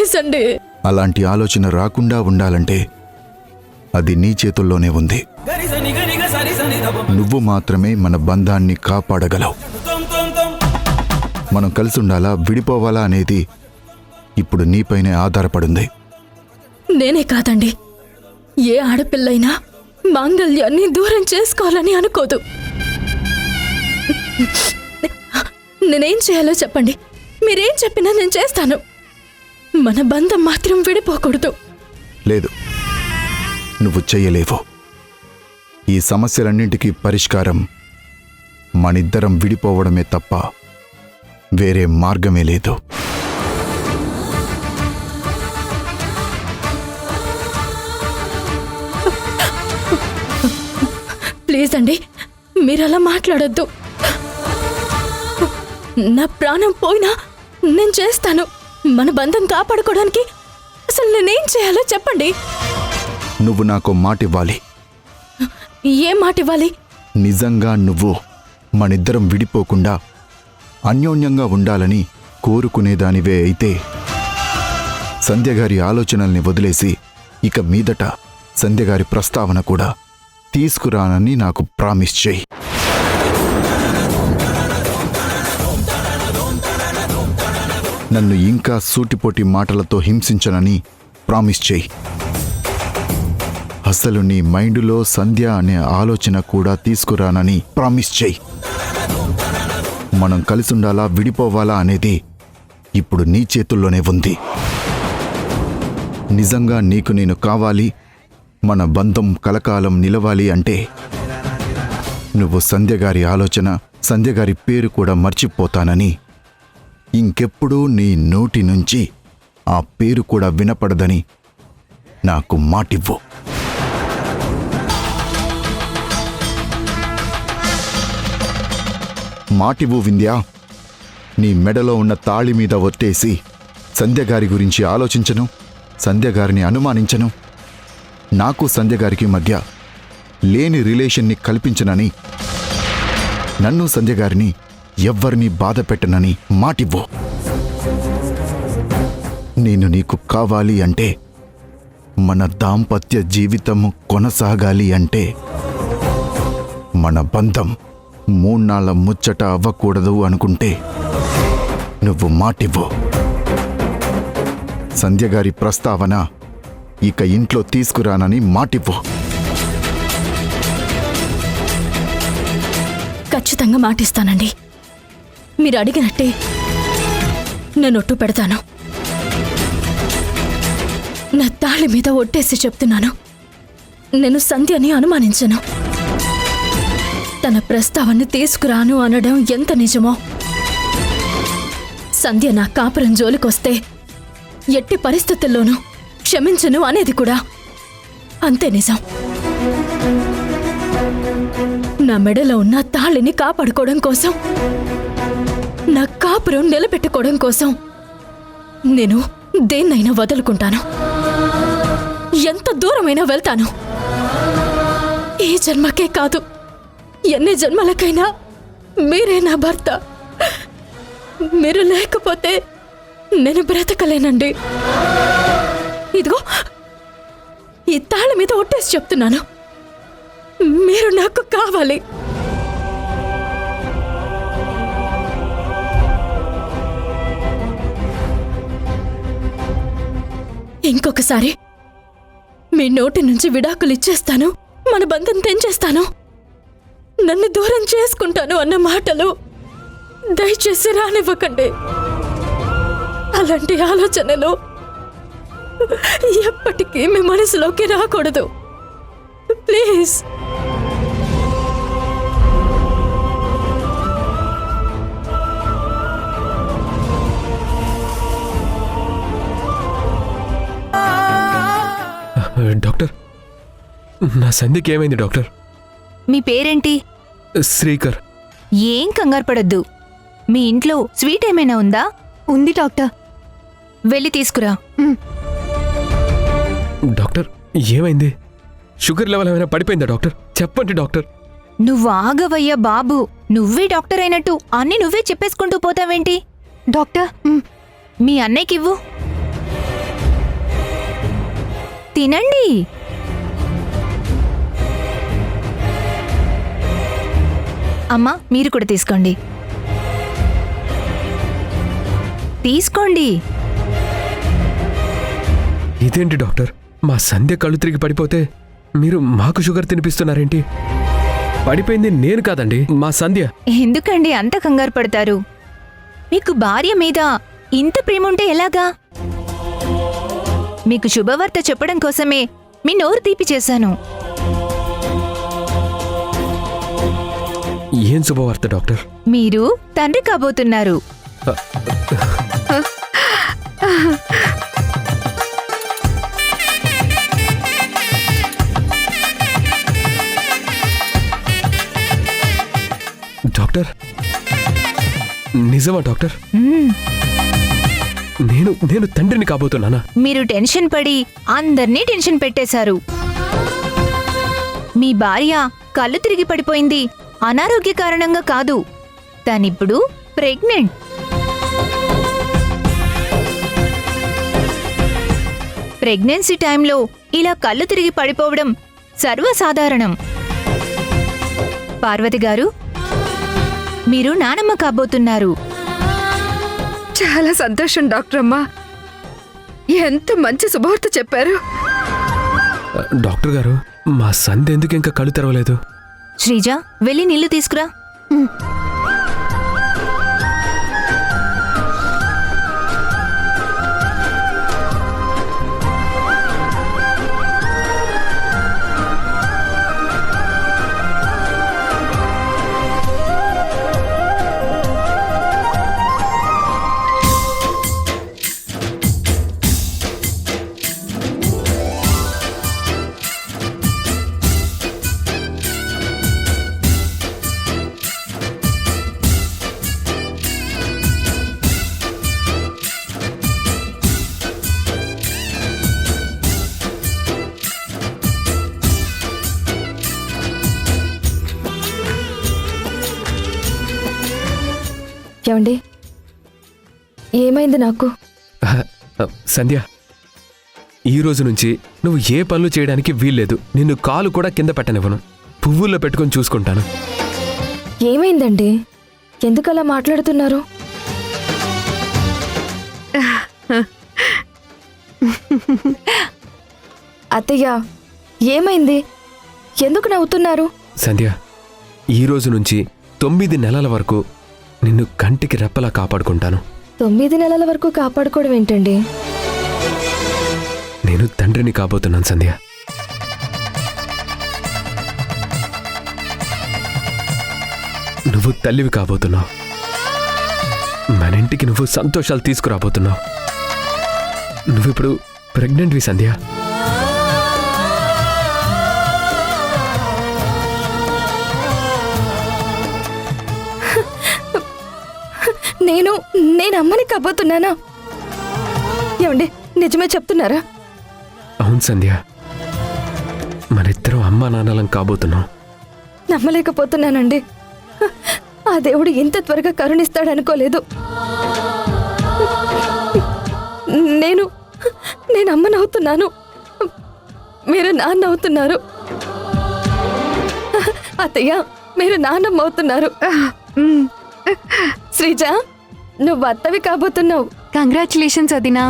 Please అండి. అలాంటి ఆలోచన రాకుండా ఉండాలంటే అది నీ చేతుల్లోనే ఉంది. నువ్వు మాత్రమే మన బంధాన్ని కాపాడగలవు. మనం కలిసి ఉండాలా విడిపోవాలా అనేది ఇప్పుడు నీపైనే ఆధారపడింది. నేనే కాదండి, ఏ ఆడపిల్లైనా మాంగళ్యాన్ని దూరం చేసుకోవాలని అనుకోదు. నేనేం చేయాలో చెప్పండి, మీరేం చెప్పినా నేను చేస్తాను. మన బంధం మాత్రం విడిపోకూడదు. లేదు, నువ్వు చెయ్యలేవు. ఈ సమస్యలన్నింటికీ పరిష్కారం మనిద్దరం విడిపోవడమే తప్ప వేరే మార్గమే లేదు. ప్లీజ్ అండి, మీరలా మాట్లాడొద్దు. నా ప్రాణం పోయినా నేను చేస్తాను. మన బంధం కాపాడుకోవడానికి అసలు నేనేం చేయాలో చెప్పండి. నువ్వు నాకు మాట ఇవ్వాలి. ఏం మాట ఇవ్వాలి? నిజంగా నువ్వు మనిద్దరం విడిపోకుండా అన్యోన్యంగా ఉండాలని కోరుకునేదానివే అయితే సంధ్యగారి ఆలోచనల్ని వదిలేసి ఇక మీదట సంధ్యగారి ప్రస్తావన కూడా తీసుకురానని నాకు ప్రామిస్ చేయి. నన్ను ఇంకా సూటిపోటి మాటలతో హింసించనని ప్రామిస్ చేయి. అసలు నీ మైండులో సంధ్య అనే ఆలోచన కూడా తీసుకురానని ప్రామిస్ చేయి. మనం కలిసుండాలా విడిపోవాలా అనేది ఇప్పుడు నీ చేతుల్లోనే ఉంది. నిజంగా నీకు నేను కావాలి, మన బంధం కలకాలం నిలవాలి అంటే నువ్వు సంధ్యగారి ఆలోచన, సంధ్యగారి పేరు కూడా మర్చిపోతానని, ఇంకెప్పుడూ నీ నోటి నుంచి ఆ పేరు కూడా వినపడదని నాకు మాటివ్వు. మాటివ్వు వింధ్యా. నీ మెడలో ఉన్న తాళి మీద ఒట్టేసి సంధ్యగారి గురించి ఆలోచించను, సంధ్యగారిని అనుమానించను, నాకు సంధ్యగారికి మధ్య లేని రిలేషన్ని కల్పించనని, నన్ను సంధ్యగారిని ఎవ్వరినీ బాధ పెట్టనని మాటివ్వు. నేను నీకు కావాలి అంటే, మన దాంపత్య జీవితము కొనసాగాలి అంటే, మన బంధం మూన్నాళ్ల ముచ్చట అవ్వకూడదు అనుకుంటే నువ్వు మాటివ్వు. సంధ్యగారి ప్రస్తావన ఇక ఇంట్లో తీసుకురానని మాటివ్వు. ఖచ్చితంగా మాటిస్తానండి. మీరు అడిగినట్టే నేను ఒట్టు పెడతాను. నా తాళి మీద ఒట్టేసి చెప్తున్నాను, నేను సంధ్యని అనుమానించను. తన ప్రస్తావన తీసుకురాను అనడం ఎంత నిజమో, సంధ్య నా కాపురం జోలికొస్తే ఎట్టి పరిస్థితుల్లోనూ క్షమించను అనేది కూడా అంతే నిజం. నా మెడలో ఉన్న తాళిని కాపాడుకోవడం కోసం, నా కాపురం నిలబెట్టుకోవడం కోసం నేను దేన్నైనా వదులుకుంటాను, ఎంత దూరమైనా వెళ్తాను. ఈ జన్మకే కాదు, ఎన్ని జన్మలకైనా మీరే నా భర్త. మీరు లేకపోతే నేను బ్రతకలేనండి. ఇదిగో ఈ తాళి మీద ఒట్టేసి చెప్తున్నాను, మీరు నాకు కావాలి. ఇంకొకసారి మీ నోటి నుంచి విడాకులు ఇచ్చేస్తాను, మన బంధం తెంచేస్తాను, నన్ను దూరం చేసుకుంటాను అన్న మాటలు దయచేసి రానివ్వకండి. అలాంటి ఆలోచనలు ఎప్పటికీ మీ మనసులోకి రాకూడదు. ప్లీజ్. డాక్టర్, నా సంధ్యకి ఏమైంది డాక్టర్? మీ పేరేంటి? శ్రీకర్. ఏం కంగారు పడొద్దు. మీ ఇంట్లో స్వీట్ ఏమైనా ఉందా? ఉంది డాక్టర్. వెళ్ళి తీసుకురా. డాక్టర్, ఏమైంది? షుగర్ లెవెల్ ఏమైనా పడిపోయిందా డాక్టర్? చెప్పండి డాక్టర్. నువ్వు ఆగవయ్యా బాబు. నువ్వే డాక్టర్ అయినట్టు అన్ని నువ్వే చెప్పేసుకుంటూ పోతావేంటి? డాక్టర్, మీ అన్నయ్యకివ్వు. తినండి. అమ్మా, మీరు కూడా తీసుకోండి. తీసుకోండి. ఇదేంటి డాక్టర్, మా సంధ్య కళ్ళు తిరిగి పడిపోతే మీరు మాకు షుగర్ తినిపిస్తున్నారేంటి? పడిపోయింది నేను కాదండి, మా సంధ్య. ఎందుకండి అంత కంగారు పడతారు? మీకు భార్య మీద ఇంత ప్రేమ ఉంటే ఎలాగా? మీకు శుభవార్త చెప్పడం కోసమే మీ నోరు తీపి చేశాను. ఏం శుభవార్త డాక్టర్? మీరు తండ్రి కాబోతున్నారు. డాక్టర్, నిజమా డాక్టర్? మ్మ్. నేను తండ్రిని కాబోతున్నానా? మీరు టెన్షన్ పడి అందర్నీ టెన్షన్ పెట్టేశారు. మీ భార్య కళ్ళు తిరిగి పడిపోయింది అనారోగ్య కారణంగా కాదు. తనిప్పుడు ప్రెగ్నెంట్. ప్రెగ్నెన్సీ టైంలో ఇలా కళ్ళు తిరిగి పడిపోవడం సర్వసాధారణం. పార్వతి గారు, మీరు నానమ్మ కాబోతున్నారు. చాలా సంతోషం డాక్టర్ అమ్మా. ఎంత మంచి శుభవార్త చెప్పారు. డాక్టర్ గారు, మా సంధ్య ఎందుకు ఇంకా కళ్ళు తెరవలేదు? శ్రీజ, వెళ్ళి నీళ్లు తీసుకురా. ఏమండి, ఏమైంది నాకు? సంధ్య, ఈ రోజు నుంచి నువ్వు ఏ పనులు చేయడానికి వీల్లేదు. నిన్ను కాలు కూడా కింద పెట్టనివ్వను. పువ్వుల్లో పెట్టుకొని చూసుకుంటాను. ఏమైందండి? ఎందుకలా మాట్లాడుతున్నారు? అత్తయ్య, ఏమైంది? ఎందుకు నవ్వుతున్నారు? సంధ్య, ఈ రోజు నుంచి 9 నెలల వరకు నిన్ను కంటికి రెప్పలా కాపాడుకుంటాను. 9 నెలల వరకు కాపాడుకోవడం ఏంటండి? నేను తండ్రిని కాబోతున్నాను సంధ్య. నువ్వు తల్లివి కాబోతున్నావు. మన ఇంటికి నువ్వు సంతోషాలు తీసుకురాబోతున్నావు. నువ్విప్పుడు ప్రెగ్నెంట్వి సంధ్య. నేను అమ్మని కాబోతున్నానా? ఏమండి, నిజమే చెప్తున్నారా? అవును సంధ్య, మనిద్దరం అమ్మా నాన్నలం కాబోతున్నాం. నమ్మలేకపోతున్నానండి. ఆ దేవుడు ఇంత త్వరగా కరుణిస్తాడనుకోలేదు. నేను అమ్మనవుతున్నాను, మీరు నాన్న అవుతున్నారు. అత్తయ్య, మీరు నాన్నమ్మ అవుతున్నారు. శ్రీజ, నువ్వు అత్తవి కాబోతున్నావు. కంగ్రాచులేషన్స్ వదినా.